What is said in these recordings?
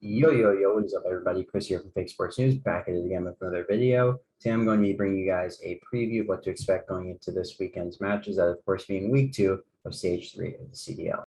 Yo, what is up, everybody? Chris here from Fake Sports News, back at it again with another video. Today I'm going to be bringing you guys a preview of what to expect going into this weekend's matches, that of course being week 2 of stage 3 of the CDL.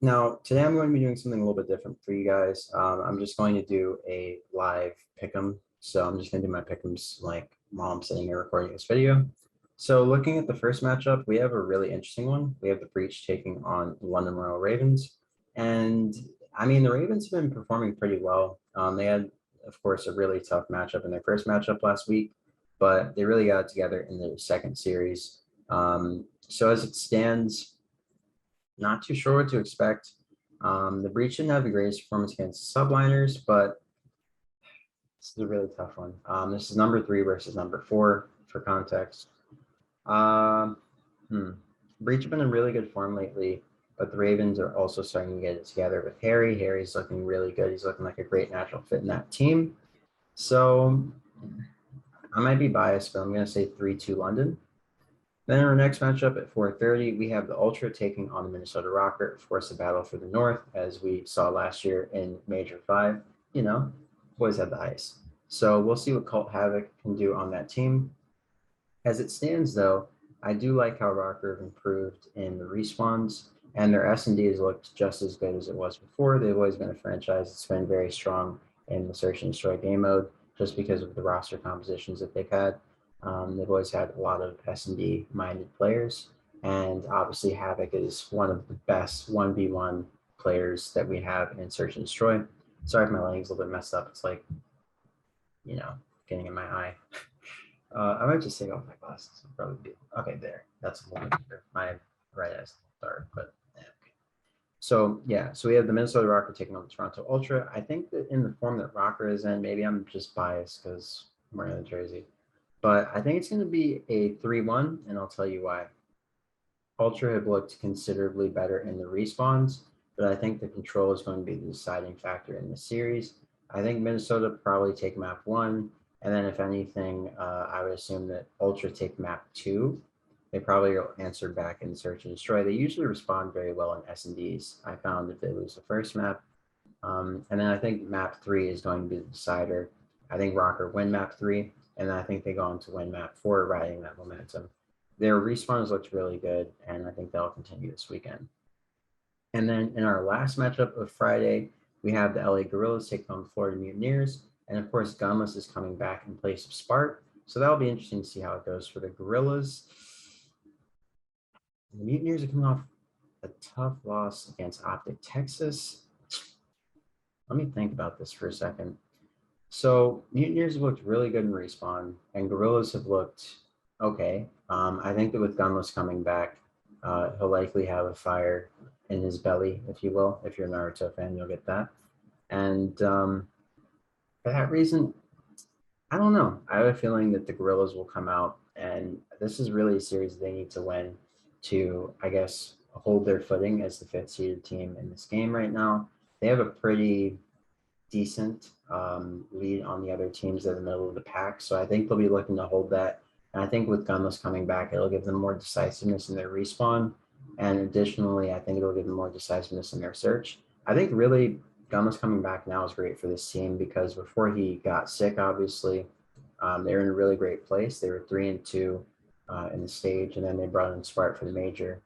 Now, today I'm going to be doing something a little bit different for you guys. I'm just going to do a live pick'em. So I'm just going to do my pick'ems like while I'm sitting here recording this video. So looking at the first matchup, we have a really interesting one. We have the Breach taking on the London Royal Ravens. And I mean, the Ravens have been performing pretty well. They had, of course, a really tough matchup in their first matchup last week, but they really got it together in their second series. So as it stands, not too sure what to expect. The Breach didn't have the greatest performance against subliners, but this is a really tough one. This is number 3 versus number 4 for context. Breach have been in really good form lately, but the Ravens are also starting to get it together with Harry. Harry's looking really good. He's looking like a great natural fit in that team. So I might be biased, but I'm going to say 3-2 London. Then our next matchup at 4:30, we have the Ultra taking on the Minnesota Rokkr. Of course, a battle for the North, as we saw last year in Major 5. You know, boys have the ice. So we'll see what Cult Havoc can do on that team. As it stands, though, I do like how Rokkr have improved in the respawns, and their S&D has looked just as good as it was before. They've always been a franchise that's been very strong in the search and destroy game mode, just because of the roster compositions that they've had. They've always had a lot of S&D minded players, and obviously Havoc is one of the best 1v1 players that we have in search and destroy. Sorry if my lighting's a little bit messed up. It's like, you know, getting in my eye. I might just take off my glasses. Probably be okay. There, that's a little bit better. My right eye's dark, but yeah, okay. So yeah, so we have the Minnesota Rokkr taking on the Toronto Ultra. I think that in the form that Rokkr is in, maybe I'm just biased because I'm wearing the jersey, but I think it's going to be a 3-1, and I'll tell you why. Ultra have looked considerably better in the respawns, but I think the control is going to be the deciding factor in the series. I think Minnesota probably take map 1. And then if anything, I would assume that Ultra take map 2. They probably will answer back in search and destroy. They usually respond very well in S&Ds. I found if they lose the first map. And then I think map 3 is going to be the decider. I think Rokkr win map 3, and then I think they go on to win map 4, riding that momentum. Their respawns looked really good, and I think they'll continue this weekend. And then in our last matchup of Friday, we have the LA Guerillas taking on the Florida Mutineers. And of course, Gunless is coming back in place of Spark. So that'll be interesting to see how it goes for the Guerillas. The Mutineers are coming off a tough loss against Optic, Texas. Let me think about this for a second. So Mutineers have looked really good in respawn, and Guerillas have looked okay. I think that with Gunless coming back, he'll likely have a fire in his belly, if you will. If you're a Naruto fan, you'll get that. And for that reason, I don't know. I have a feeling that the Guerillas will come out, and this is really a series they need to win to, I guess, hold their footing as the 5th seeded team in this game right now. They have a pretty decent lead on the other teams in the middle of the pack, so I think they'll be looking to hold that. And I think with Gunless coming back, it'll give them more decisiveness in their respawn, and additionally, I think it'll give them more decisiveness in their search. I think really Gunless coming back now is great for this team because before he got sick, obviously, they were in a really great place. They were 3-2 in the stage, and then they brought in Spark for the major.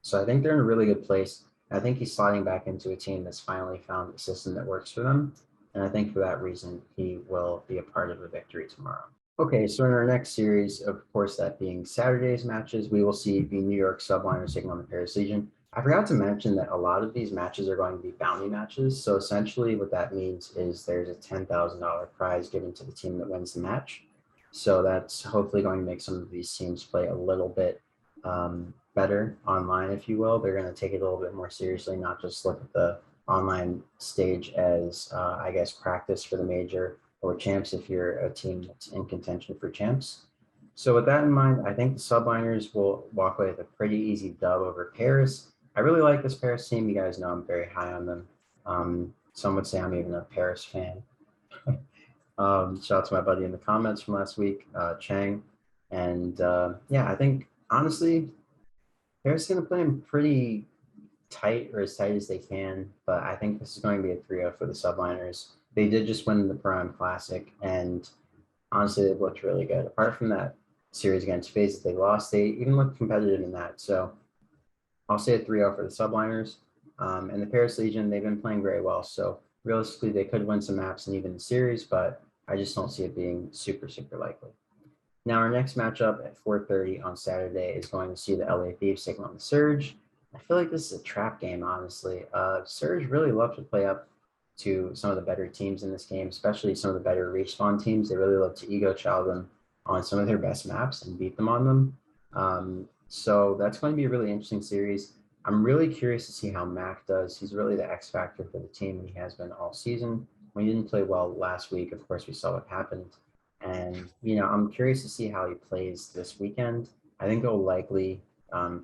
So I think they're in a really good place. I think he's sliding back into a team that's finally found a system that works for them. And I think for that reason, he will be a part of the victory tomorrow. Okay, so in our next series, of course, that being Saturday's matches, we will see the New York Subliners taking on the Paris Legion. I forgot to mention that a lot of these matches are going to be bounty matches. So essentially what that means is there's a $10,000 prize given to the team that wins the match. So that's hopefully going to make some of these teams play a little bit better online, if you will. They're going to take it a little bit more seriously, not just look at the online stage as, I guess, practice for the major or champs if you're a team that's in contention for champs. So with that in mind, I think the Subliners will walk away with a pretty easy dub over Paris. I really like this Paris team. You guys know I'm very high on them. Some would say I'm even a Paris fan. Shout out to my buddy in the comments from last week, Chang. And yeah, I think honestly, Paris is going to play them pretty tight or as tight as they can, but I think this is going to be a 3-0 for the Subliners. They did just win the Pro-Am Classic, and honestly, they've looked really good. Apart from that series against Faze that they lost, they even looked competitive in that. So I'll say a 3-0 for the Subliners. And the Paris Legion, they've been playing very well. So realistically, they could win some maps and even the series, but I just don't see it being super, super likely. Now, our next matchup at 4:30 on Saturday is going to see the LA Thieves taking on the Surge. I feel like this is a trap game, honestly. Surge really love to play up to some of the better teams in this game, especially some of the better respawn teams. They really love to ego chow them on some of their best maps and beat them on them. So that's going to be a really interesting series. I'm really curious to see how Mac does. He's really the X factor for the team, and he has been all season. When he didn't play well last week, of course, we saw what happened. And, I'm curious to see how he plays this weekend. I think he'll likely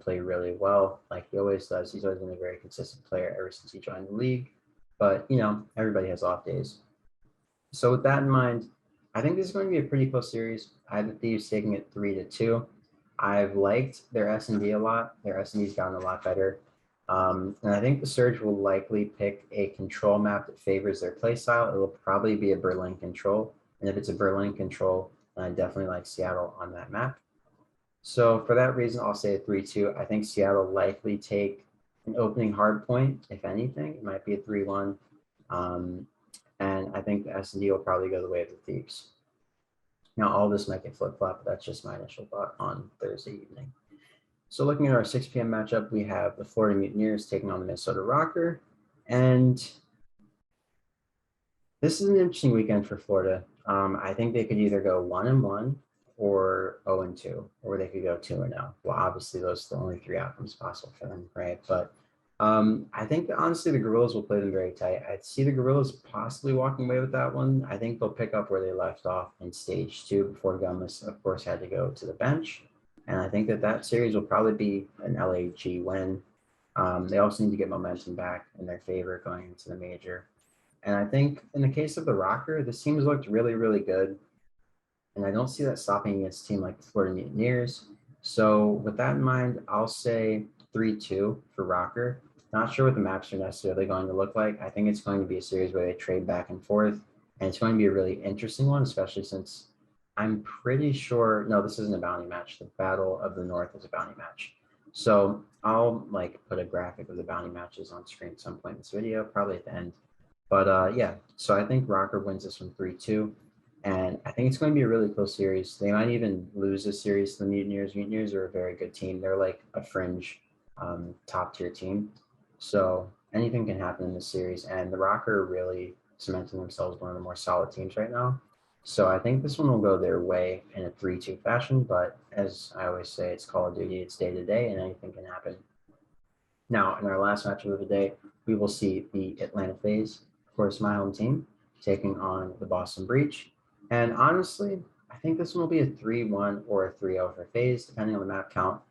play really well, like he always does. He's always been a very consistent player ever since he joined the league. But, everybody has off days. So with that in mind, I think this is going to be a pretty close series. I have the Thieves taking it 3-2. I've liked their S&D a lot. Their S&D's gotten a lot better. And I think the Surge will likely pick a control map that favors their playstyle. It will probably be a Berlin control. And if it's a Berlin control, then I definitely like Seattle on that map. So for that reason, I'll say a 3-2. I think Seattle likely take an opening hard point, if anything. It might be a 3-1. And I think the S&D will probably go the way of the Thieves. Now, all this might get flip-flopped, but that's just my initial thought on Thursday evening. So looking at our 6 p.m. matchup, we have the Florida Mutineers taking on the Minnesota Rokkr. And this is an interesting weekend for Florida. I think they could either go 1-1 or 0-2, or they could go 2-0. Well, obviously, those are the only 3 outcomes possible for them, right? But I think that honestly, the Guerillas will play them very tight. I'd see the Guerillas possibly walking away with that one. I think they'll pick up where they left off in stage 2 before Gumless, of course, had to go to the bench. And I think that series will probably be an LAG win. They also need to get momentum back in their favor going into the major. And I think in the case of the Rokkr, this team has looked really, really good. And I don't see that stopping against a team like the Florida Mutineers. So with that in mind, I'll say 3-2 for Rokkr. Not sure what the maps are necessarily going to look like. I think it's going to be a series where they trade back and forth. And it's going to be a really interesting one, especially since I'm pretty sure, no, this isn't a bounty match. The Battle of the North is a bounty match. So I'll put a graphic of the bounty matches on screen at some point in this video, probably at the end. But yeah, so I think Rokkr wins this one 3-2. And I think it's going to be a really close series. They might even lose this series to the Mutineers. Mutineers are a very good team. They're like a fringe top tier team. So anything can happen in this series. And the Rokkr are really cementing themselves one of the more solid teams right now. So I think this one will go their way in a 3-2 fashion. But as I always say, it's Call of Duty. It's day to day, and anything can happen. Now, in our last matchup of the day, we will see the Atlanta Faze, of course, my home team, taking on the Boston Breach. And honestly, I think this one will be a 3-1 or a 3-0 for Faze, depending on the map count.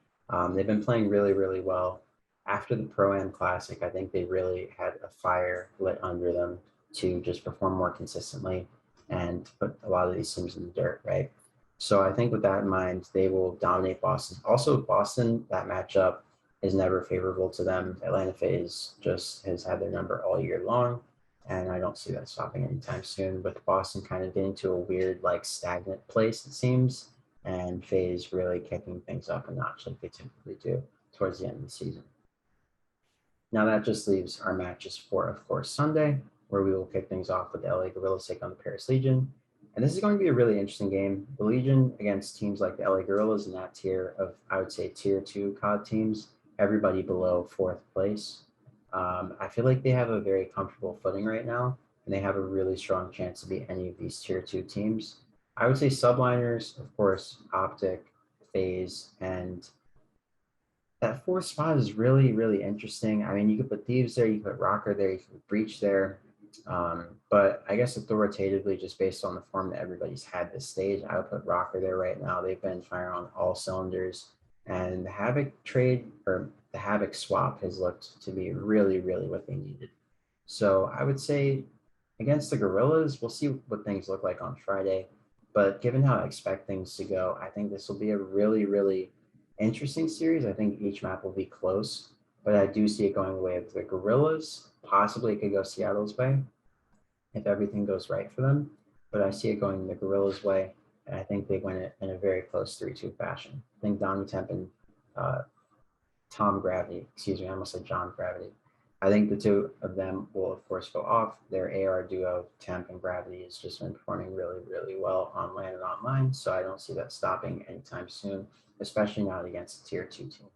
They've been playing really, really well. After the Pro-Am Classic, I think they really had a fire lit under them to just perform more consistently and put a lot of these teams in the dirt, right? So I think with that in mind, they will dominate Boston. Also, Boston, that matchup is never favorable to them. Atlanta Faze just has had their number all year long, and I don't see that stopping anytime soon. With Boston kind of getting to a weird, stagnant place, it seems, and Faze really kicking things up a notch like they typically do towards the end of the season. Now that just leaves our matches for, of course, Sunday, where we will kick things off with the LA Guerillas take on the Paris Legion. And this is going to be a really interesting game. The Legion against teams like the LA Guerillas in that tier of, I would say, tier 2 COD teams, everybody below 4th place. I feel like they have a very comfortable footing right now, and they have a really strong chance to beat any of these tier 2 teams. I would say Subliners, of course, Optic, Faze, and that 4th spot is really, really interesting. I mean, you could put Thieves there, you could put Rokkr there, you could put Breach there. But I guess authoritatively, just based on the form that everybody's had this stage, I would put Rokkr there right now. They've been firing on all cylinders. And the Havoc trade, or the Havoc swap, has looked to be really, really what they needed. So I would say against the Guerillas, we'll see what things look like on Friday. But given how I expect things to go, I think this will be a really, really interesting series. I think each map will be close, but I do see it going the way of the Guerillas. Possibly it could go Seattle's way if everything goes right for them, but I see it going the Guerillas' way, and I think they win it in a very close 3-2 fashion. I think Donnie Temp and Tom Gravity, excuse me, I almost said John Gravity. I think the two of them will, of course, go off. Their AR duo, Temp and Gravity, has just been performing really, really well on land and online, so I don't see that stopping anytime soon, especially not against a tier 2 team.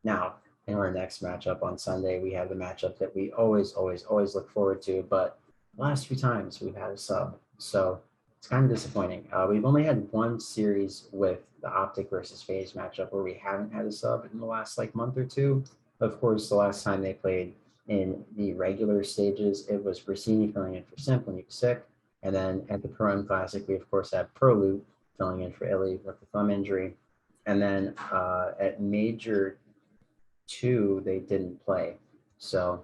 Now, in our next matchup on Sunday, we have the matchup that we always look forward to, but the last few times we've had a sub, so it's kind of disappointing. We've only had one series with the Optic versus Faze matchup where we haven't had a sub in the last like month or two. Of course, the last time they played in the regular stages, it was Brasini filling in for Simp when he was sick. And then at the Pro Classic, we of course had Proloot filling in for Illy with the thumb injury. And then at Major 2, they didn't play. So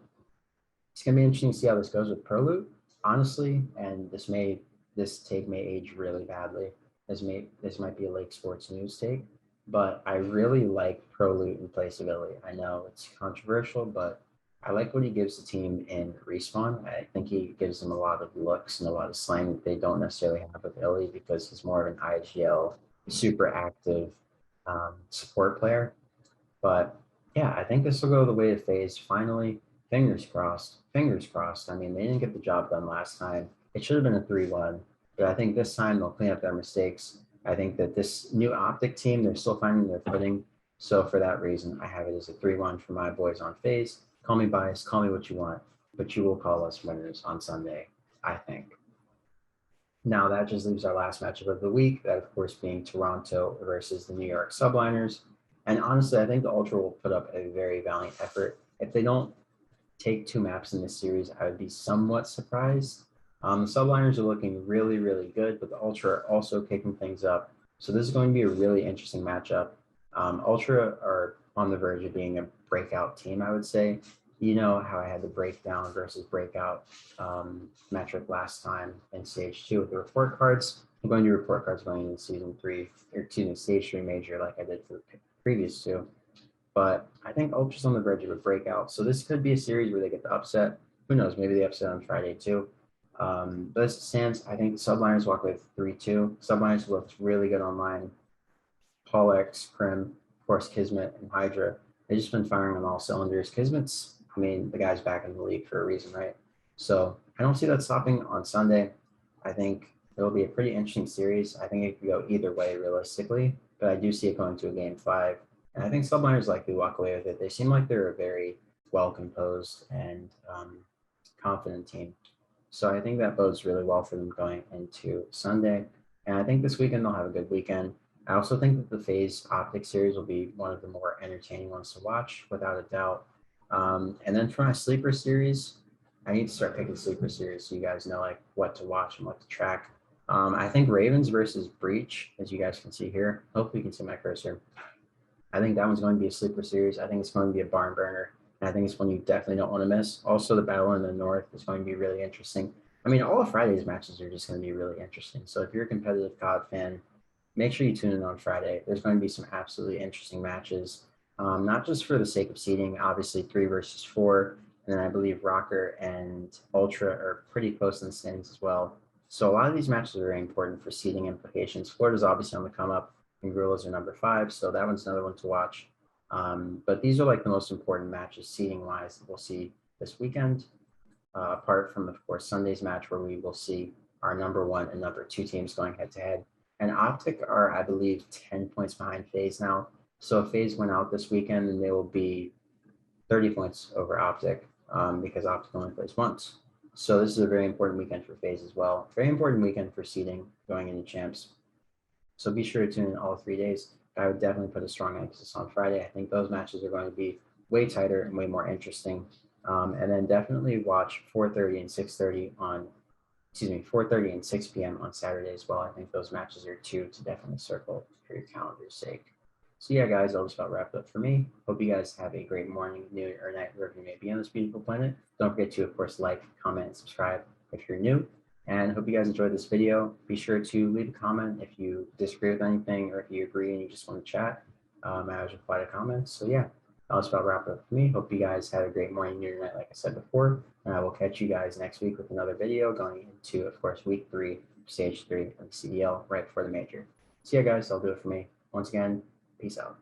it's gonna be interesting to see how this goes with Proloot, honestly. And this take may age really badly. This might be a Lake Sports News take, but I really like Proloot in place of Illy. I know it's controversial, but I like what he gives the team in Respawn. I think he gives them a lot of looks and a lot of slang that they don't necessarily have with Illy because he's more of an IGL, super active support player. But yeah, I think this will go the way of Faze. Finally, fingers crossed. Fingers crossed. I mean, they didn't get the job done last time. It should have been a 3-1, but I think this time they'll clean up their mistakes. I think that this new Optic team, they're still finding their footing. So for that reason, I have it as a 3-1 for my boys on Faze. Call me biased, call me what you want, but you will call us winners on Sunday, I think. Now that just leaves our last matchup of the week, that of course being Toronto versus the New York Subliners. And honestly, I think the Ultra will put up a very valiant effort. If they don't take 2 maps in this series, I would be somewhat surprised. The Subliners are looking really, really good, but the Ultra are also kicking things up. So this is going to be a really interesting matchup. Ultra are on the verge of being a breakout team, I would say. You know how I had the breakdown versus breakout metric last time in stage 2 with the report cards. I'm going to do report cards going into stage 3 major like I did for the previous 2. But I think Ultra's on the verge of a breakout. So this could be a series where they get the upset. Who knows? Maybe they upset on Friday too. But as it stands, I think the Subliners walk with 3-2. Subliners looked really good online. Paul X, Prim, of course, Kismet, and Hydra. They've just been firing on all cylinders. Kismet's, I mean, the guy's back in the league for a reason, right? So I don't see that stopping on Sunday. I think it'll be a pretty interesting series. I think it could go either way realistically, but I do see it going to a game 5. And I think Subliners likely walk away with it. They seem like they're a very well-composed and confident team. So I think that bodes really well for them going into Sunday. And I think this weekend they'll have a good weekend. I also think that the Faze Optic series will be one of the more entertaining ones to watch, without a doubt. And then for my sleeper series, I need to start picking sleeper series so you guys know like what to watch and what to track. I think Ravens versus Breach, as you guys can see here. Hopefully you can see my cursor. I think that one's going to be a sleeper series. I think it's going to be a barn burner. And I think it's one you definitely don't want to miss. Also, the battle in the north is going to be really interesting. I mean, all of Friday's matches are just going to be really interesting. So if you're a competitive COD fan, make sure you tune in on Friday. There's going to be some absolutely interesting matches, not just for the sake of seeding, obviously 3 versus 4. And then I believe Rokkr and Ultra are pretty close in the standings as well. So a lot of these matches are very important for seeding implications. Florida's obviously on the come up, and Guerillas are number 5. So that one's another one to watch. But these are like the most important matches seeding wise that we'll see this weekend, apart from, of course, Sunday's match where we will see our number 1 and number 2 teams going head to head. And Optic are, I believe, 10 points behind Faze now. So if Faze went out this weekend, then they will be 30 points over Optic because Optic only plays once. So this is a very important weekend for Faze as well. Very important weekend for seeding going into champs. So be sure to tune in all 3 days. I would definitely put a strong emphasis on Friday. I think those matches are going to be way tighter and way more interesting. And then definitely watch 4:30 and 6:30 on, 4:30 and 6 p.m. on Saturday as well. I think those matches are 2 to definitely circle for your calendar's sake. So yeah, guys, that'll just about wrap it up for me. Hope you guys have a great morning, noon, or night, wherever you may be on this beautiful planet. Don't forget to, of course, like, comment, and subscribe if you're new. And hope you guys enjoyed this video. Be sure to leave a comment if you disagree with anything or if you agree and you just want to chat. I always reply to comments. So yeah, That'll just about wrap it up for me. Hope you guys had a great morning, noon, or night, like I said before. And I will catch you guys next week with another video going into, of course, week 3, stage 3 of the CDL right before the major. See ya, guys. That'll do it for me. Once again, peace out.